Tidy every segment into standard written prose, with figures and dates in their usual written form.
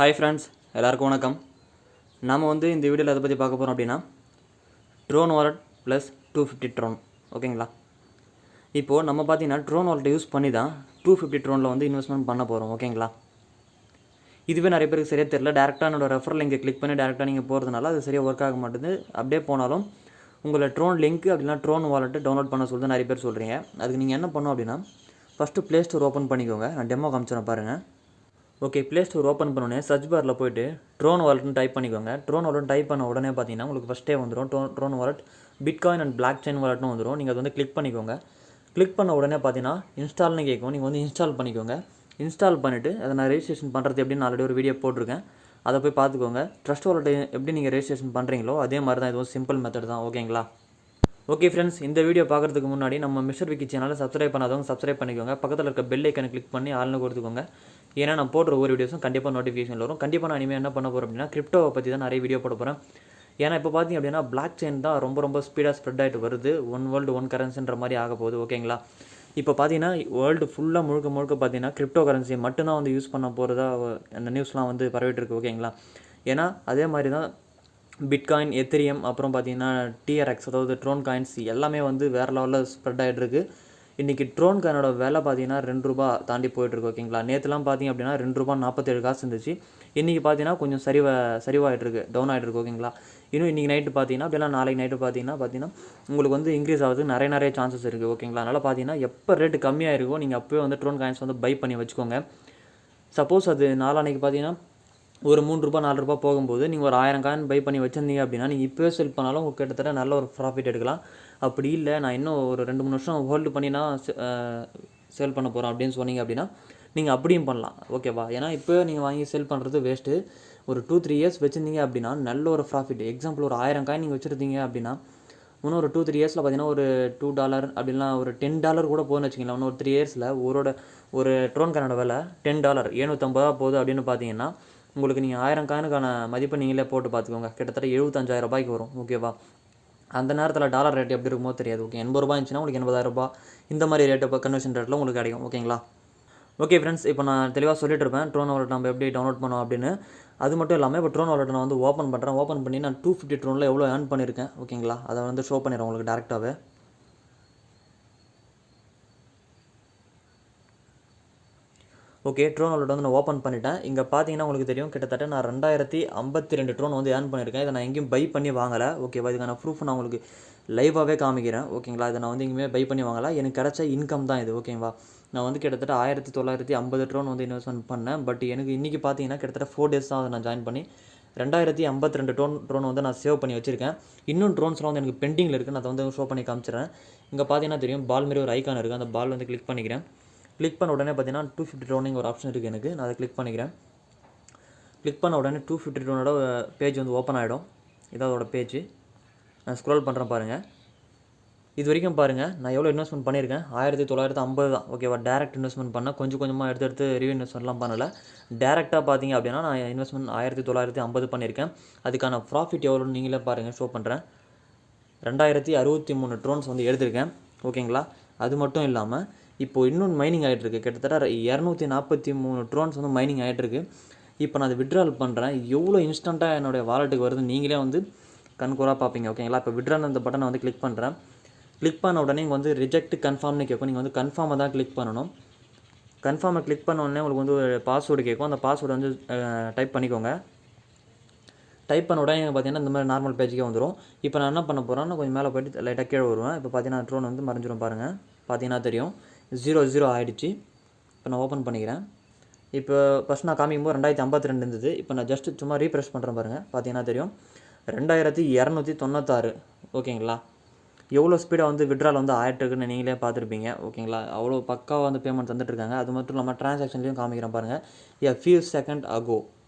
Hi friends, எல்லாருக்கும் வணக்கம். நாம் இந்த வீடியோவில் எதை பற்றி பார்க்க போகிறோம் அப்படின்னா ட்ரோன் வாலெட் ப்ளஸ் 250 ட்ரோன். ஓகேங்களா? இப்போது நம்ம பார்த்தீங்கன்னா ட்ரோன் வாலெட்டை யூஸ் பண்ணி தான் 250 ட்ரோனில் இன்வெஸ்ட்மெண்ட் பண்ண போகிறோம். ஓகேங்களா? இதுவே நிறைய பேருக்கு சரியாக தெரியல. டேரெக்டாக என்னோட ரெஃபரல் லிங்கை கிளிக் பண்ணி டேரெக்டாக நீங்கள் போகிறதுனால அது சரியாக ஒர்க் ஆக மாட்டேது. அப்படியே போனாலும் உங்களை ட்ரோன் லிங்க் அப்படின்னா ட்ரோன் வாலெட்டு டவுன்லோட் பண்ண சொல்லிட்டு நிறைய பேர் சொல்கிறீங்க. அதுக்கு நீங்கள் என்ன பண்ணணும் அப்படின்னா ஃபஸ்ட்டு ப்ளே ஸ்டோர் ஓப்பன் பண்ணிக்கோங்க. நான் டெமோ காமிச்சிடறேன் பாருங்கள். ஓகே, ப்ளே ஸ்டோர் ஓப்பன் பண்ணோடனே சர்ச் பாரில் போய்ட்டு ட்ரோன் வாலெட்னு டைப் பண்ணிக்கோங்க. ட்ரோன் வாலெட் டைப் பண்ண உடனே பார்த்தீங்கன்னா உங்களுக்கு ஃபஸ்ட்டே வந்துடும் Tron wallet bitcoin and blockchain வாலெட்னு வந்துடும். நீங்கள் அது கிளிக் பண்ணிக்கோங்க. கிளிக் பண்ண உடனே பார்த்தீங்கன்னா இன்ஸ்டால்னு கேட்கும். நீங்கள் இன்ஸ்டால் பண்ணிக்கோங்க. இன்ஸ்டால் பண்ணிவிட்டு அதை நான் ரெஜிஸ்ட்ரேஷன் பண்ணுறது எப்படின்னு ஆல்ரெடி ஒரு வீடியோ போட்டிருக்கேன். அதை போய் பார்த்துக்கோங்க. ட்ரஸ்ட் வாலெட் எப்படி நீங்கள் ரெஜிஸ்ட்ரேஷன் பண்ணுறீங்களோ அதே மாதிரி தான், இதுவும் சிம்பிள் மெத்தட் தான். ஓகேங்களா? ஓகே ஃப்ரெண்ட்ஸ், இந்த வீடியோ பார்க்குறதுக்கு முன்னாடி நம்ம Mr.Vicky சேனலை சப்ஸ்கிரைப் பண்ணாதவங்க சப்ஸ்கிரைப் பண்ணிக்கோங்க. பக்கத்தில் இருக்க பெல் ஐக்கனை கிளிக் பண்ணி ஆள்னு கொடுத்துக்கோங்க. ஏன்னா நான் போடுற ஒவ்வொரு வீடியோஸும் கண்டிப்பாக நோட்டிஃபிகேஷன் வரும். கண்டிப்பாக நான் இனிமேல் என்ன பண்ண போகிறேன் அப்படின்னா கிரிப்டோவை பற்றி தான் நிறைய வீடியோ போட போகிறேன். ஏன்னா இப்போ பார்த்தீங்க அப்படின்னா பிளாக் செயின் தான் ரொம்ப ஸ்பீடாக ஸ்ப்ரெட் ஆகிட்டு வருது. ஒன் வேர்ல்டு ஒன் கரன்சின்ற மாதிரி ஆக போகுது. ஓகேங்களா? இப்போ பார்த்தீங்கன்னா வேர்ல்டு ஃபுல்லாக முழுக்க பார்த்தீங்கன்னா கிரிப்டோ கரன்சி மட்டும்தான் யூஸ் பண்ண போகிறதா அந்த நியூஸ்லாம் பரவிட்டு இருக்குது. ஓகேங்களா? ஏன்னா அதே மாதிரி தான் பிட்காயின், எத்திரியம், அப்புறம் பார்த்தீங்கன்னா டிஆர்எக்ஸ், அதாவது ட்ரோன் காயின்ஸ் எல்லாமே வேறு லெவலில் ஸ்ப்ரெட் ஆகிட்டு இருக்குது. இன்றைக்கி ட்ரோன் காயினோட விலை பார்த்தீங்கன்னா ₹2 தாண்டி போயிட்டுருக்கு. ஓகேங்களா? நேற்றுலாம் பார்த்தீங்க அப்படின்னா ₹2.47 இருந்துச்சு. இன்றைக்கி பார்த்தீங்கன்னா கொஞ்சம் சரிவாகிட்டுருக்கு, டவுன் ஆகிட்டுருக்கு. ஓகேங்களா? இன்னும் இன்றைக்கி நைட்டு பார்த்தீங்கன்னா அப்படிலாம் நாளைக்கு நைட்டு பார்த்தீங்கன்னா உங்களுக்கு இன்க்ரீஸ் ஆகிறதுக்கு நிறைய சான்சஸ் இருக்குது. ஓகேங்களா? அதனால் பார்த்தீங்கன்னா எப்போ ரேட்டு கம்மியாக இருக்கோ நீங்கள் அப்போயே ட்ரோன் காயின்ஸ் பை பண்ணி வச்சுக்கோங்க. சப்போஸ் அது நாளான்னைக்கு பார்த்தீங்கன்னா ஒரு ₹3 ₹4 போகும்போது நீங்கள் ஒரு 1000 காயின் பை பண்ணி வச்சுருந்தீங்க அப்படின்னா நீங்கள் இப்போயே செல் பண்ணாலும் உங்களுக்கு கிட்டத்தட்ட நல்ல ஒரு ப்ராஃபிட் எடுக்கலாம். அப்படி இல்லை, நான் இன்னும் ஒரு 2-3 வருஷம் ஹோல்டு பண்ணி நான் சேல் பண்ண போகிறேன் அப்படின்னு சொன்னீங்க அப்படின்னா நீங்கள் அப்படியும் பண்ணலாம். ஓகேவா? ஏன்னா இப்போ நீங்கள் வாங்கி சேல் பண்ணுறது வேஸ்ட்டு. ஒரு 2-3 இயர்ஸ் வச்சுருந்தீங்க அப்படின்னா நல்ல ஒரு ப்ராஃபிட். எக்ஸாம்பிள் ஒரு 1000 காயின் நீங்கள் வச்சுருந்தீங்க அப்படின்னா இன்னும் ஒரு 2-3 இயர்ஸில் பார்த்தீங்கன்னா ஒரு $2 அப்படின்லாம் ஒரு $10 கூட போகுதுன்னு வச்சுக்கலாம். இன்னும் ஒரு 3 இயர்ஸில் ஒரு ட்ரோன் காயினோட விலை $10 750 போகுது அப்படின்னு பார்த்தீங்கன்னா உங்களுக்கு நீங்கள் 1000 காயினுக்கான மதிப்பை நீங்களே போட்டு பார்த்துக்கோங்க. கிட்டத்தட்ட ₹75,000 வரும். ஓகேவா? அந்த நேரத்தில் டாலர் ரேட் எப்படி இருக்குமோ தெரியாது. ஓகே, ₹80 இருந்துச்சுன்னா உங்களுக்கு ₹80,000 இந்த மாதிரி ரேட்டு கன்வர்ஷன் ரேட்டில் உங்களுக்கு கிடைக்கும். ஓகேங்களா? ஓகே ஃப்ரெண்ட்ஸ், இப்போ நான் தெளிவாக சொல்லிட்டு இருப்பேன் ட்ரோன் வாலெட் நம்ம எப்படி டவுன்லோட் பண்ணோம் அப்படின்னு. அது மட்டும் இல்லாமல் இப்போ ட்ரோன் வாலெட் நான் ஓப்பன் பண்ணுறேன். ஓப்பன் பண்ணி நான் 250 ட்ரோனில் எவ்வளோ ஏர்ன் பண்ணியிருக்கேன். ஓகேங்களா? அதை ஷோ பண்ணிடுறேன் உங்களுக்கு டேரெக்டாகவே. ஓகே, ட்ரோன் வாலெட் நான் ஓப்பன் பண்ணிட்டேன். இங்கே பார்த்தீங்கன்னா உங்களுக்கு தெரியும் கிட்டத்தட்ட நான் 2052 ட்ரோன் ஏர்ன் பண்ணியிருக்கேன். இதை நான் எங்கேயும் பை பண்ணி வாங்கலை. ஓகேவா? இதுக்கான ப்ரூஃப் நான் உங்களுக்கு லைவாகவே காமிக்கிறேன். ஓகேங்களா? இதை நான் எங்கேயுமே பை பண்ணி வாங்கலை. எனக்கு கிடைச்ச இன்கம் தான் இது. ஓகேவா? நான் கிட்டத்தட்ட 1950 ட்ரோன் இன்வெஸ்ட்மெண்ட் பண்ணேன். பட் எனக்கு இன்றைக்கி பார்த்தீங்கன்னா கிட்டத்தட்ட 4 டேஸ் தான் அதை நான் ஜாயின் பண்ணி 2052 ட்ரோன் நான் சேவ் பண்ணி வச்சுருக்கேன். இன்னும் ட்ரோன்ஸ்லாம் எனக்கு பெண்டிங்கில் இருக்குது. நான் அதை ஷோ பண்ணி காமிச்சிடுறேன். இங்கே பார்த்தீங்கன்னா தெரியும் பால் மாரி ஒரு ஐக்கான் இருக்குது. அந்த பால் கிளிக் பண்ணிக்கிறேன். கிளிக் பண்ண உடனே பார்த்தீங்கன்னா 250 ட்ரோனிங் ஒரு ஆப்ஷன் இருக்குது எனக்கு. நான் அதை கிளிக் பண்ணிக்கிறேன். கிளிக் பண்ண உடனே 250 ட்ரோனோட பேஜ் ஓப்பன் ஆகிடும். இதோட பேஜ் நான் ஸ்க்ரோல் பண்ணுறேன் பாருங்கள். இது வரைக்கும் பாருங்கள் நான் எவ்வளோ இன்வெஸ்ட்மெண்ட் பண்ணியிருக்கேன். 1950 தான். ஓகேவா? டேரெக்ட் இன்வெஸ்ட்மெண்ட் பண்ணால் கொஞ்சமாக எடுத்து ரிவ்யூ இன்வெஸ்ட்மெண்ட்லாம் பண்ணலை. டேரெக்டாக பார்த்தீங்க அப்படின்னா நான் இன்வெஸ்ட்மெண்ட் 1950 பண்ணியிருக்கேன். அதுக்கான ப்ராஃபிட் எவ்வளோன்னு நீங்களே பாருங்கள், ஷோ பண்ணுறேன். 2063 ட்ரோன்ஸ் எடுத்திருக்கேன். ஓகேங்களா? அது மட்டும் இல்லாமல் இப்போது இன்னொன்று மைனிங் ஆகிட்டுருக்கு. கிட்டத்தட்ட 243 ட்ரோன்ஸ் மைனிங் ஆகிட்டுருக்கு. இப்போ நான் அதை விட்ரால் பண்ணுறேன். எவ்வளோ இன்ஸ்டண்ட்டாக என்னுடைய வாலெட்டுக்கு வருது நீங்களே கண்கூறாக பார்ப்பீங்க. ஓகேங்களா? இப்போ விட்ரால் அந்த பட்டனை கிளிக் பண்ணுறேன். கிளிக் பண்ண உடனே இங்கே ரிஜெக்ட் கன்ஃபார்ம்னு கேட்கும். நீங்கள் கன்ஃபார்மை தான் கிளிக் பண்ணணும். கன்ஃபார்மை கிளிக் பண்ண உடனே உங்களுக்கு ஒரு பாஸ்வேர்டு கேட்கும். அந்த பாஸ்வேர்டு டைப் பண்ணிக்கோங்க. டைப் பண்ண உடனே பார்த்தீங்கன்னா இந்த மாதிரி நார்மல் பேஜுக்கே வந்துடும். இப்போ நான் என்ன பண்ண போகிறேன்னா கொஞ்சம் மேலே போய்ட்டு லைட்டாக கீழே வருவேன். இப்போ பார்த்தீங்கன்னா ட்ரோன் மறைஞ்சிரும் பாருங்கள். பார்த்தீங்கன்னா தெரியும் 00 ஆகிடுச்சு. இப்போ நான் ஓப்பன் பண்ணிக்கிறேன். இப்போ ஃபஸ்ட் நான் காமிக்கும்போது 2052 இருந்தது. இப்போ நான் ஜஸ்ட்டு சும்மா ரீப்ரெஷ் பண்ணுறேன் பாருங்கள். பார்த்தீங்கன்னா தெரியும் 2296. ஓகேங்களா? எவ்வளோ ஸ்பீடாக விட்ரால் ஆகிட்டுருக்குன்னு நீங்களே பார்த்துருப்பீங்க. ஓகேங்களா? அவ்வளோ பக்காவாக பேமெண்ட் தந்துட்டுருக்காங்க. அது மட்டும் இல்லாமல் ட்ரான்சாக்ஷன்லையும் காமிக்கிறேன் பாருங்கள். a few seconds ago.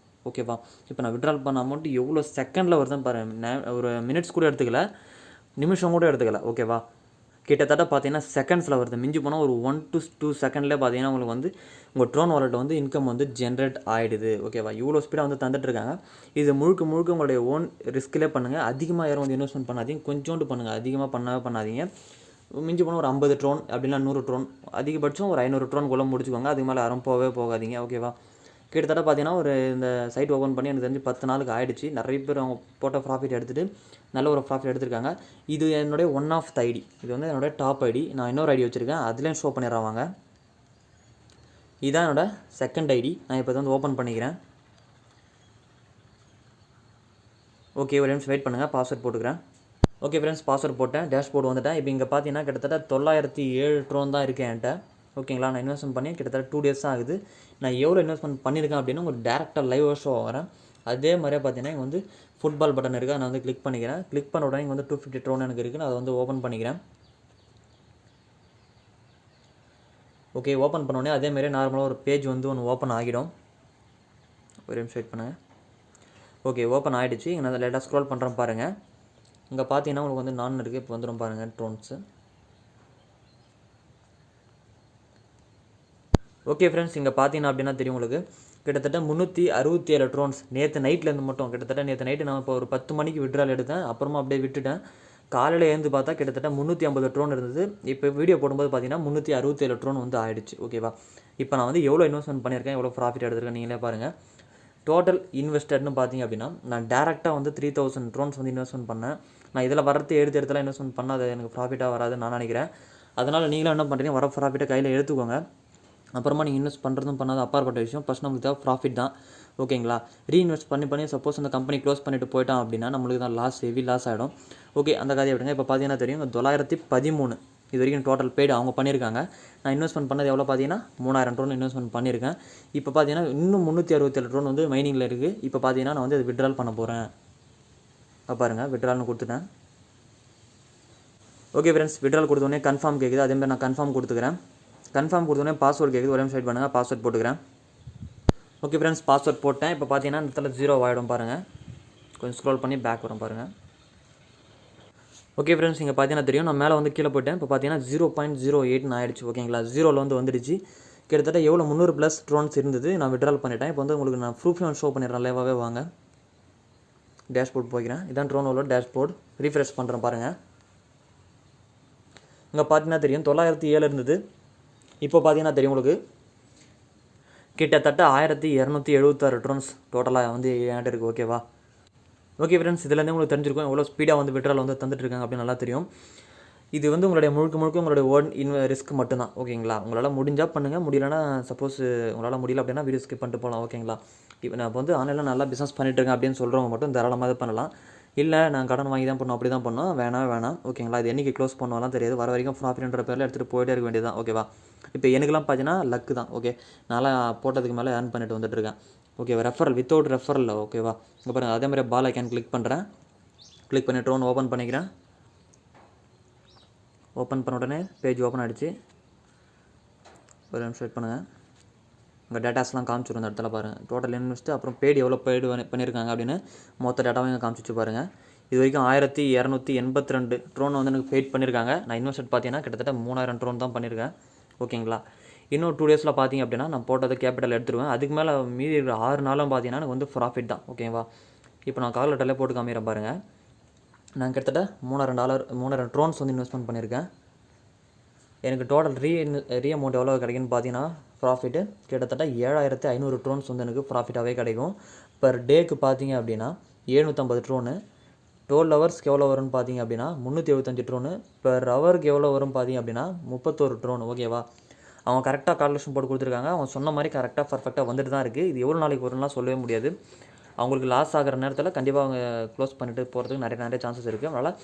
ஓகேவா? இப்போ நான் விட்ரால் பண்ண அமௌண்ட் எவ்வளோ செகண்டில் வருதுன்னு பாருங்கள். ஒரு மினிட்ஸ் கூட எடுத்துக்கல, நிமிஷம் கூட எடுத்துக்கல. ஓகேவா? கிட்டத்தட்ட பார்த்தீங்கன்னா செகண்ட்ஸில் வருது. மிஞ்சி போனால் ஒரு 1 to 2 செகண்ட்லேயே பார்த்தீங்கன்னா உங்களுக்கு உங்கள் ட்ரோன் வாலெட் இன்கம் ஜென்ரேட் ஆகிடுது. ஓகேவா? இவ்வளோ ஸ்பீடாக தந்துட்டுருக்காங்க. இது முழுக்க உங்களுடைய ஓன் ரிஸ்க்கிலே பண்ணுங்கள். அதிகமாக யாரும் இன்வெஸ்ட்மெண்ட் பண்ணாதீங்க. கொஞ்சோண்டு பண்ணுங்கள். அதிகமாக பண்ணாதீங்க. மிஞ்சி போனால் ஒரு 50 ட்ரோன் அப்படின்னா 100 ட்ரோன், அதிகபட்சம் ஒரு 500 ட்ரோன் கூட முடிச்சுக்கோங்க. அதுக்கு மேலே யாரும் போகாதீங்க. ஓகேவா? கிட்டத்தட்ட பார்த்தீங்கன்னா ஒரு இந்த சைட் ஓப்பன் பண்ணி எனக்கு தெரிஞ்சு 10 நாளுக்கு ஆயிடுச்சு. நிறைய பேர் அவங்க போட்ட ப்ராஃபிட் எடுத்துகிட்டு நல்ல ஒரு ப்ராஃபிட் எடுத்திருக்காங்க. இது என்னுடைய ஒன் ஆஃப் த ஐடி. இது வந்து என்னுடைய டாப் ஐடி. நான் இன்னொரு ஐடி வச்சுருக்கேன், அதுலேயும் ஷோ பண்ணிடுறாங்க. இதான் என்னோடய செகண்ட் ஐடி. நான் இப்போ வந்து ஓப்பன் பண்ணிக்கிறேன். ஓகே, ஒரு நிமிஷம் வெயிட் பண்ணுங்கள், பாஸ்வேர்ட் போட்டுக்கிறேன். ஓகே ஃப்ரெண்ட்ஸ், பாஸ்வேர்ட் போட்டேன், டேஷ்போர்டு வந்துட்டேன். இப்போ இங்கே பார்த்தீங்கன்னா கிட்டத்தட்ட 907 ட்ரோன் தான் இருக்குது என்கிட்ட. ஓகேங்களா, நான் இன்வெஸ்ட்மெண்ட் பண்ணி கிட்டத்தட்ட 2 days தான் ஆகுது. நான் எவ்வளோ இன்வெஸ்ட்மெண்ட் பண்ணியிருக்கேன் அப்படின்னு உங்களுக்கு டேரெக்டாக லைவ் ஷோ வரேன். அதே மாதிரியே பார்த்தீங்கன்னா இங்கே வந்து ஃபுட்பால் பட்டன் இருக்குது, நான் வந்து கிளிக் பண்ணிக்கிறேன். கிளிக் பண்ண உடனே இங்கே வந்து 250 ட்ரோன் எனக்கு இருக்குது, நான் அதை வந்து ஓப்பன் பண்ணிக்கிறேன். ஓகே, ஓப்பன் பண்ணோடனே அதேமாதிரி நார்மலாக ஒரு பேஜ் வந்து ஒன்று ஓப்பன் ஆகிடும். ஒரு நிமிஷம் வெயிட் பண்ணுங்கள். ஓகே, ஓப்பன் ஆகிடுச்சு. இங்கே நான் லேட்டாக ஸ்க்ரோல் பண்ணுறேன் பாருங்கள். இங்கே பார்த்தீங்கன்னா உங்களுக்கு வந்து நான் இருக்குது, இப்போ வந்துடும் பாருங்கள் ட்ரோன்ஸு. ஓகே ஃப்ரெண்ட்ஸ், இங்கே பார்த்தீங்கன்னா அப்படின்னா தெரியும் உங்களுக்கு கிட்டத்தட்ட 367 ட்ரோன்ஸ் நேற்று நைட்லேருந்து மட்டும். கிட்டத்தட்ட நேற்று நைட்டு நான் இப்போ ஒரு 10 மணிக்கு விட்ரால் எடுத்தேன், அப்புறமா அப்படியே விட்டுட்டேன். காலையில் எழுந்து பார்த்தா கிட்டத்தட்ட 350 ட்ரோன் இருந்தது. இப்போ வீடியோ போடும்போது பார்த்தீங்கன்னா 367 ட்ரோன் வந்து ஆகிடுச்சு. ஓகேவா, இப்போ நான் வந்து எவ்வளோ இன்வெஸ்ட்மெண்ட் பண்ணியிருக்கேன், எவ்வளோ ப்ராஃபிட் எடுத்திருக்கேன் நீங்களே பாருங்கள். டோட்டல் இன்வெஸ்டட்னு பார்த்தீங்க அப்படின்னா நான் டேரெக்டாக வந்து 3000 ட்ரோன்ஸ் வந்து இன்வெஸ்ட்மெண்ட் பண்ணேன். நான் இதில் வரது எடுத்துலாம் இன்வெஸ்ட்மெண்ட் பண்ணால் அது எனக்கு ப்ராஃபிட்டாக வராதுன்னு நான் நினைக்கிறேன். அதனால் நீங்களும் என்ன பண்ணுறீங்க, வர ப்ராஃபிட்டை கையில் எடுத்துக்கோங்க. அப்புறமா நீங்கள் இன்வெஸ்ட் பண்ணுறதும் பண்ணாத அப்பாற்பட்ட விஷயம். ஃபஸ்ட் நமக்கு தேவை ப்ராஃபிட் தான். ஓகேங்களா, ரீஇன்வெஸ்ட் பண்ணி சப்போஸ் அந்த கம்பெனி க்ளோஸ் பண்ணிட்டு போயிட்டான் அப்படின்னா நம்மளுக்கு தான் லாஸ், ஹெவி லாஸ் ஆகிடும். ஓகே, அந்த கதையை விடுங்க. இப்போ பார்த்தீங்கன்னா தெரியும் 913 இது வரைக்கும் டோட்டல் பெய்டு அவங்க பண்ணியிருக்காங்க. நான் இன்வெஸ்ட்மெண்ட் பண்ணது எவ்வளோ பார்த்தீங்கன்னா 3000 ட்ரோன் இன்வெஸ்ட்மெண்ட் பண்ணியிருக்கேன். இப்போ பார்த்தீங்கன்னா இன்னும் 367 ட்ரோன் வந்து மைனிங்கில் இருக்குது. இப்போ பார்த்தீங்கன்னா நான் வந்து அது விட்ரால் பண்ண போகிறேன். பாருங்கள், விட்ரால்னு கொடுத்துட்டேன். ஓகே ஃப்ரெண்ட்ஸ், விட்ரால் கொடுத்தோடனே கன்ஃபார்ம் கேட்குது. அதேமாதிரி நான் கன்ஃபார்ம் கொடுத்துக்கிறேன். கன்ஃபார்ம் கொடுத்தோடனே பாஸ்வேர்டு கேட்குது. ஒரே நிமிஷம் வெயிட் பண்ணுங்கள், பாஸ்வேர்ட் போட்டுக்கிறேன். ஓகே ஃப்ரெண்ட்ஸ், பாஸ்வேர்ட் போட்டேன். இப்போ பார்த்தீங்கன்னா இந்த இடத்துல 0 ஆகிடும் பாருங்கள். கொஞ்சம் ஸ்க்ரோல் பண்ணி பேக் வரும் பாருங்கள். ஓகே ஃப்ரெண்ட்ஸ், இங்கே பார்த்தீங்கன்னா தெரியும் நான் மேலே வந்து கீழே போயிட்டேன். இப்போ பார்த்தீங்கன்னா 0.08 ஆகிடுச்சு. ஓகேங்களா, 0ல் வந்து வந்துடுச்சு. கிட்டத்தட்ட எவ்வளோ 300+ ட்ரோன்ஸ் இருந்தது, நான் விட்ரால் பண்ணிட்டேன். இப்போ வந்து உங்களுக்கு நான் ப்ரூஃப் ஷோ பண்ணிடுறேன், லைவாகவே வாங்க. டேஷ்போர்ட் போய்க்கிறேன். இதான் ட்ரோனோட டேஷ்போர்ட். ரீஃப்ரெஷ் பண்ணுறேன் பாருங்கள். இங்கே பார்த்தீங்கன்னா தெரியும் 907 இருந்தது. இப்போ பார்த்தீங்கன்னா தெரியும் உங்களுக்கு கிட்டத்தட்ட 1276 ட்ரோன்ஸ் டோட்டலாக வந்து என்கிட்ட இருக்குது. ஓகேவா, ஓகே ஃப்ரெண்ட்ஸ், இதுலேருந்து உங்களுக்கு தெரிஞ்சிருக்கும் எவ்வளோ ஸ்பீடாக வந்து விட்ரால் வந்து தந்துட்டுருக்காங்க அப்படின்னு நல்லா தெரியும். இது வந்து உங்களுடைய முழுக்க உங்களுடைய ஓன் ரிஸ்க் மட்டும்தான். ஓகேங்களா, உங்களால் முடிஞ்சால் பண்ணுங்கள், முடியலன்னா சப்போஸ் உங்களால் முடியல அப்படின்னா வீடியோ ஸ்கிப் பண்ணிட்டு போகலாம். ஓகேங்களா, இப்போ நான் வந்து ஆன்லைனில் நல்லா பிஸ்னஸ் பண்ணிட்டுருக்கேன் அப்படின்னு சொல்கிறவங்க மட்டும் தாராளமாக இது பண்ணலாம். இல்லை நான் கடன் வாங்கி தான் பண்ணணும், அப்படி தான் பண்ணணும், வேணாம். ஓகேங்களா, இது என்றைக்கு க்ளோஸ் பண்ணுவாலாம் தெரியாது. வர வரைக்கும் ப்ராஃபிட்ன்ற பேரில் எடுத்துகிட்டு போயிட்டே இருக்க வேண்டியது தான். ஓகேவா, இப்போ எனக்குலாம் பார்த்தீங்கன்னா லக்கு தான். ஓகே, நல்லா போட்டதுக்கு மேலே ஏர்ன் பண்ணிட்டு வந்துட்டுருக்கேன். ஓகேவா, ரெஃபரல் வித்தவுட் ரெஃபரல். ஓகேவா, இங்கே பாருங்கள், அதே மாதிரி பால் ஐக்கான் கிளிக் பண்ணுறேன். கிளிக் பண்ணி ட்ரோன் ஓப்பன் பண்ணிக்கிறேன். ஓப்பன் பண்ண உடனே பேஜ் ஓப்பன் ஆகிடுச்சு. ஒரு நிமிஷம் வெயிட் பண்ணுங்கள். உங்கள் டேட்டாஸ்லாம் காமிச்சிடும் இந்த இடத்துல பாருங்கள். டோட்டல் இன்வெஸ்ட்டு அப்புறம் பெய்டு எவ்வளோ பெய்டு பண்ணியிருக்காங்க அப்படின்னு மொத்த டேட்டாவும் இங்கே காமிச்சிச்சு பாருங்கள். இது வரைக்கும் 1282 ட்ரோன் வந்து எனக்கு பெய்ட் பண்ணியிருக்காங்க. நான் இன்வெஸ்ட் பார்த்தீங்கன்னா கிட்டத்தட்ட 3000 ட்ரோன் தான் பண்ணியிருக்கேன். ஓகேங்களா, இன்னும் 2 days பார்த்தீங்க அப்படின்னா நான் போட்டது கேபிட்டல் எடுத்துருவேன். அதுக்கு மேலே மீதி இருக்கிற 6 நாளும் பார்த்தீங்கன்னா எனக்கு வந்து ப்ராஃபிட் தான். ஓகேவா, இப்போ நான் கால்குலேட்டரில் போட்டு காமிக்கிறேன் பாருங்கள். நான் கிட்டத்தட்ட $3000 ட்ரோன்ஸ் வந்து இன்வெஸ்ட்மெண்ட் பண்ணியிருக்கேன். எனக்கு டோட்டல் ரீ அமௌண்ட் எவ்வளோ கிடைக்குன்னு பார்த்தீங்கன்னா ப்ராஃபிட்டு கிட்டத்தட்ட 7500 ட்ரோன்ஸ் வந்து எனக்கு ப்ராஃபிட்டாகவே கிடைக்கும். பர் டேக்கு பார்த்தீங்க அப்படின்னா 750 ட்ரோனு. 12 ஹவர்ஸ்க்கு எவ்வளோ வரும்னு பார்த்தீங்க அப்படின்னா 375 ட்ரோனு. பெர் ஹவருக்கு எவ்வளோ வரும் பார்த்தீங்க அப்படின்னா 31 ட்ரோன். ஓகேவா, அவங்க கரெக்டாக கால்குலேஷன் போட்டு கொடுத்துருக்காங்க. அவங்க சொன்ன மாதிரி கரெக்டாக பர்ஃபெக்டாக வந்துட்டு தான் இருக்குது. இது எவ்வளோ நாளைக்கு வரும்லாம் சொல்லவே முடியாது. அவங்களுக்கு லாஸ் ஆகிற நேரத்தில் கண்டிப்பாக அவங்க க்ளோஸ் பண்ணிட்டு போகிறதுக்கு நிறைய சான்சஸ் இருக்குது. அதனால்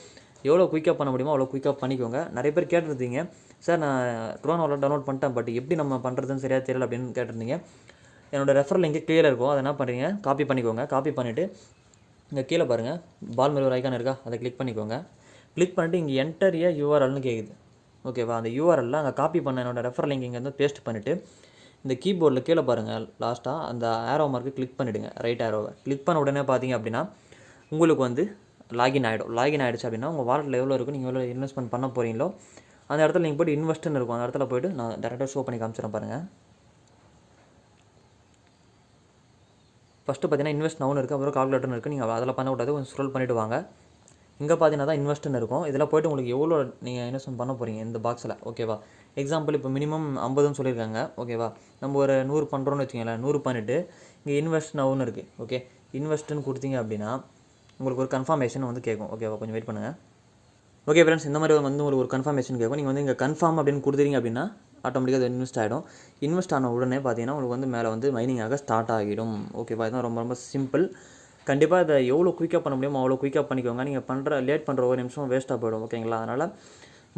எவ்வளோ குயிக்காக பண்ண முடியுமோ அவ்வளோ குயிக்காக பண்ணிக்கோங்க. நிறைய பேர் கேட்டிருந்தீங்க, சார் நான் ட்ரோன் வாலெட் டவுன்லோட் பண்ணிட்டேன், பட் எப்படி நம்ம பண்ணுறதுன்னு சரியாக தெரியல அப்படின்னு கேட்டிருந்தீங்க. என்னோடய ரெஃபரல் லிங்க் கீழே இருக்கும், அதை என்ன பண்ணுறீங்க காப்பி பண்ணிக்கோங்க. காப்பி பண்ணிவிட்டு இங்கே கீழே பாருங்கள் பால் மாதிரி ஒரு ஐக்கான் இருக்கா, அதை கிளிக் பண்ணிக்கோங்க. கிளிக் பண்ணிவிட்டு இங்கே என்டர் ஏ யூஆர்எல்னு கேட்குது. ஓகேவா, அந்த யூஆர்எல்ல அங்கே காப்பி பண்ண என்னோடய ரெஃபரல் லிங்க் இங்கே வந்து பேஸ்ட் பண்ணிவிட்டு இந்த கீபோர்டில் கீழே பாருங்கள் லாஸ்ட்டாக அந்த ஆரோ மார்க்கு கிளிக் பண்ணிவிடுங்க. ரைட் ஆரோவை கிளிக் பண்ண உடனே பார்த்தீங்க அப்படின்னா உங்களுக்கு வந்து லாகின் ஆகிடும். லாகின் ஆகிடுச்சு அப்படின்னா உங்கள் வாலெட்டில் எவ்வளோ இருக்கும், நீங்கள் எவ்வளோ இன்வெஸ்ட்மெண்ட் பண்ண போகிறீங்களோ அந்த இடத்துல நீங்கள் போய்ட்டு இன்வெஸ்ட்னு இருக்கும். அந்த இடத்துல போய்ட்டு நான் டேரெக்டாக ஷோ பண்ணி காமிச்சிடறேன் பாருங்கள். ஃபஸ்ட்டு பார்த்தீங்கன்னா இன்வெஸ்ட் நவுன்னு இருக்குது, அப்புறம் கால்குலேட்டர்னு இருக்குது. நீங்கள் அதில் பண்ணக்கூடாது, கொஞ்சம் ஸ்க்ரோல் பண்ணிவிட்டு வாங்க. இங்கே பார்த்தீங்கன்னா தான் இன்வெஸ்ட்னு இருக்கும். இதில் போய்ட்டு உங்களுக்கு எவ்வளோ நீங்கள் இன்வெஸ்ட்மெண்ட் பண்ண போகிறீங்க இந்த பாக்ஸில், ஓகேவா? எக்ஸாம்பிள் இப்போ மினிமம் 50ன்னு சொல்லியிருக்காங்க, ஓகேவா? நம்ம ஒரு 100 பண்ணுறோன்னு வச்சுக்கோங்களேன். 100 பண்ணிவிட்டு இங்கே இன்வெஸ்ட் நவுன்னு இருக்குது, ஓகே. இன்வெஸ்ட்டுன்னு கொடுத்தீங்க அப்படின்னா உங்களுக்கு ஒரு கன்ஃபர்மேஷன் வந்து கேட்கும், ஓகேவா? கொஞ்சம் வெயிட் பண்ணுங்கள். ஓகே ஃப்ரெண்ட்ஸ், இந்த மாதிரி வந்து உங்களுக்கு ஒரு கன்ஃபர்மேஷன் கேட்கும். நீங்கள் வந்து இங்கே கன்ஃபார்ம் அப்படின்னு கொடுத்துறீங்க அப்படின்னா ஆட்டோமேட்டிக்காக அது இன்வெஸ்ட் ஆகிடும். இன்வெஸ்ட் ஆன உடனே பார்த்தீங்கன்னா உங்களுக்கு வந்து மேலே வந்து மைனிங்காக ஸ்டார்ட் ஆகிடும், ஓகேவா? இதுதான் ரொம்ப ரொம்ப சிம்பிள். கண்டிப்பாக இதை எவ்வளோ குயிக்காக பண்ண முடியுமோ அவ்வளோ குயிக்காக பண்ணிக்கோங்க. நீங்கள் லேட் பண்ணுற ஒரு நிமிஷம் வேஸ்ட்டாக போயிடும், ஓகேங்களா? அதனால்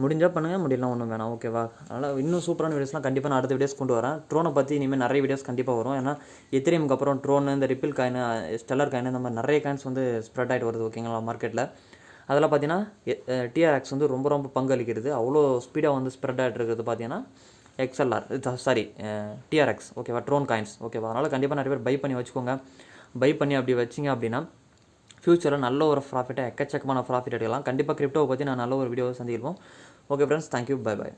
முடிஞ்சால் பண்ணுங்கள், முடியலாம் ஒன்றும் வேணாம், ஓகேவா? அதனால் இன்னும் சூப்பரான வீடியோஸ்லாம் கண்டிப்பாக நான் அடுத்த வீடியோஸ் கொண்டு வரேன். ட்ரோனை பற்றி இனிமேல் நிறைய வீடியோஸ் கண்டிப்பாக வரும். ஏன்னா எத்திரியமுக்கு அப்புறம் ட்ரோன், இந்த ரிப்பிள் காயின், ஸ்டெல்லர் காயின், இந்த மாதிரி நிறைய காயின்ஸ் வந்து ஸ்ப்ரெட் ஆகிட்டு வருது, ஓகேங்களா, மார்க்கெட்டில். அதெல்லாம் பார்த்தீங்கன்னா டிஆர்எக்ஸ் வந்து ரொம்ப ரொம்ப பங்களிக்கிறது. அவ்வளோ ஸ்பீடாக வந்து ஸ்ப்ரெட் ஆகிட்டு இருக்கிறது பார்த்தீங்கன்னா டிஆர்எக்ஸ், ஓகேவா? ட்ரோன் காயின்ஸ், ஓகேவா? அதனால் கண்டிப்பாக நிறைய பேர் பை பண்ணி வச்சுக்கோங்க. பை பண்ணி அப்படி வச்சிங்க அப்படின்னா ஃப்யூச்சரில் நல்ல ஒரு ப்ராஃபிட்டாக எக்கச்சக்கமான ப்ராஃபிட் எடுக்கலாம். கண்டிப்பாக கிரிப்டோவை பற்றி நான் நல்ல ஒரு வீடியோவை சந்திப்போம். Okay friends, thank you, bye bye.